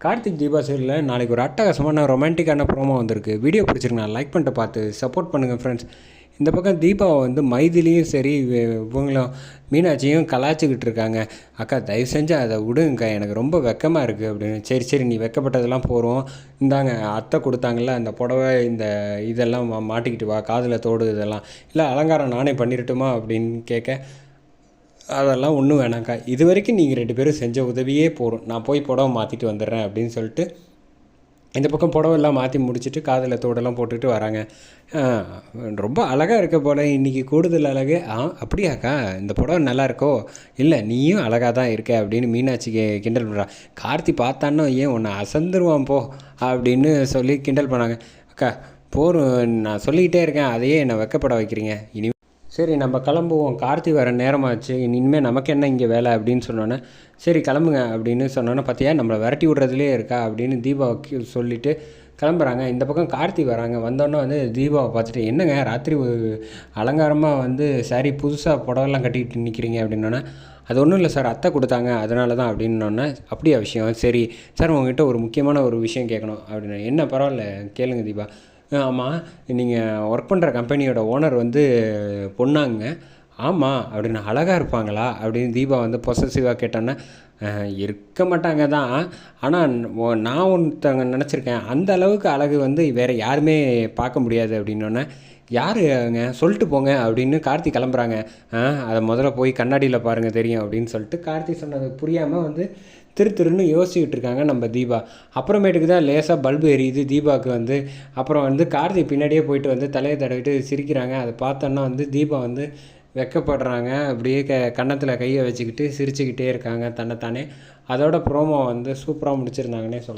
கார்த்திக் தீபா சீரியலில் நாளைக்கு ஒரு அட்டகாசமான ரொமான்டிக்கான ப்ரோமோ வந்திருக்கு. வீடியோ பிடிச்சிருக்கு, நான் லைக் பண்ணிட்டு பார்த்து சப்போர்ட் பண்ணுங்கள் ஃப்ரெண்ட்ஸ். இந்த பக்கம் தீபாவை வந்து மைதிலியும் சரி இவங்களும் மீனாட்சியும் கலாய்ச்சிக்கிட்டு இருக்காங்க. அக்கா தயவு செஞ்சு அதை விடுங்கக்கா, எனக்கு ரொம்ப வெக்கமாக இருக்குது அப்படின்னு. சரி சரி, நீ வெக்கப்பட்டதெல்லாம் போகிறோம், இந்தாங்க அத்தை கொடுத்தாங்கல்ல அந்த புடவை, இந்த இதெல்லாம் மாட்டிக்கிட்டு வா, காதில் தோடு இதெல்லாம், இல்லை அலங்காரம் நானே பண்ணிடட்டுமா அப்படின்னு கேட்க, அதெல்லாம் ஒன்றும் வேணாங்க்கா, இது வரைக்கும் நீங்கள் 2 பேரும் செஞ்ச உதவியே போதும், நான் போய் புடவை மாற்றிட்டு வந்துடுறேன் அப்படின்னு சொல்லிட்டு இந்த பக்கம் புடவெல்லாம் மாற்றி முடிச்சுட்டு காதில் தோடெல்லாம் போட்டுட்டு வராங்க. ரொம்ப அழகாக இருக்க போல் இன்றைக்கி, கூடுதல் அழகு. அப்படியாக்கா, இந்த புடவை நல்லா இருக்கோ? இல்லை நீயும் அழகாக தான் இருக்க அப்படின்னு மீனாட்சிக்கு கிண்டல் பண்ணுறா. கார்த்தி பார்த்தானோ ஏன் உன்னை அசந்துருவான் போ அப்படின்னு சொல்லி கிண்டல் பண்ணாங்க. அக்கா போரும், நான் சொல்லிக்கிட்டே இருக்கேன், அதையே என்னை வெக்கப்பட வைக்கிறீங்க. சரி நம்ம கிளம்புவோம், கார்த்தி வர நேரமாச்சு, இனிமேல் நமக்கு என்ன இங்கே வேலை அப்படின்னு சொன்னோன்னே, சரி கிளம்புங்க அப்படின்னு சொன்னோன்னே, பார்த்தியா நம்மளை விரட்டி விட்றதுலே இருக்கா அப்படின்னு தீபாவுக்கு சொல்லிவிட்டு கிளம்புறாங்க. இந்த பக்கம் கார்த்தி வராங்க. வந்தோன்னே வந்து தீபாவை பார்த்துட்டு, என்னங்க ராத்திரி அலங்காரமாக வந்து சாரி புதுசாக புடவெல்லாம் கட்டிக்கிட்டு நிற்கிறீங்க அப்படின்னோன்னே, அது ஒன்றும் இல்லை சார், அத்தை கொடுத்தாங்க அதனால தான் அப்படின்னோடனே, அப்படியா விஷயம், சரி சார் உங்கள்கிட்ட ஒரு முக்கியமான ஒரு விஷயம் கேட்கணும் அப்படின்னு. என்ன பரவாயில்ல கேளுங்க தீபா. ஆமாம், நீங்கள் ஒர்க் பண்ணுற கம்பெனியோட ஓனர் வந்து பொண்ணாங்க. ஆமாம் அப்படின்னு. அழகாக இருப்பாங்களா அப்படின்னு தீபா வந்து பொசசிவாக கேட்டோன்னே, இருக்க மாட்டாங்க தான், ஆனால் நான் ஒருத்தவங்க நினச்சிருக்கேன், அந்த அளவுக்கு அழகு வந்து வேறு யாருமே பார்க்க முடியாது அப்படின்னோடனே, யாருங்க சொல்லிட்டு போங்க அப்படின்னு கார்த்தி கிளம்புறாங்க. அதை முதல்ல போய் கண்ணாடியில் பாருங்கள் தெரியும் அப்படின்னு சொல்லிட்டு கார்த்தி சொன்னது புரியாமல் வந்து திருன்னு யோசிச்சுக்கிட்டு இருக்காங்க நம்ம தீபா. அப்புறமேட்டுக்கு தான் லேசாக பல்பு எரியுது தீபாவுக்கு வந்து. அப்புறம் வந்து கார்த்தி பின்னாடியே போயிட்டு வந்து தலையை தடவிட்டு சிரிக்கிறாங்க. அதை பார்த்தோன்னா வந்து தீபா வந்து வெக்கப்படுறாங்க. அப்படியே கன்னத்தில் கையை வச்சுக்கிட்டு சிரிச்சுக்கிட்டே இருக்காங்க தன்னைத்தானே. அதோட ப்ரோமோ வந்து சூப்பராக முடிச்சிருந்தாங்கன்னே சொல்லலாம்.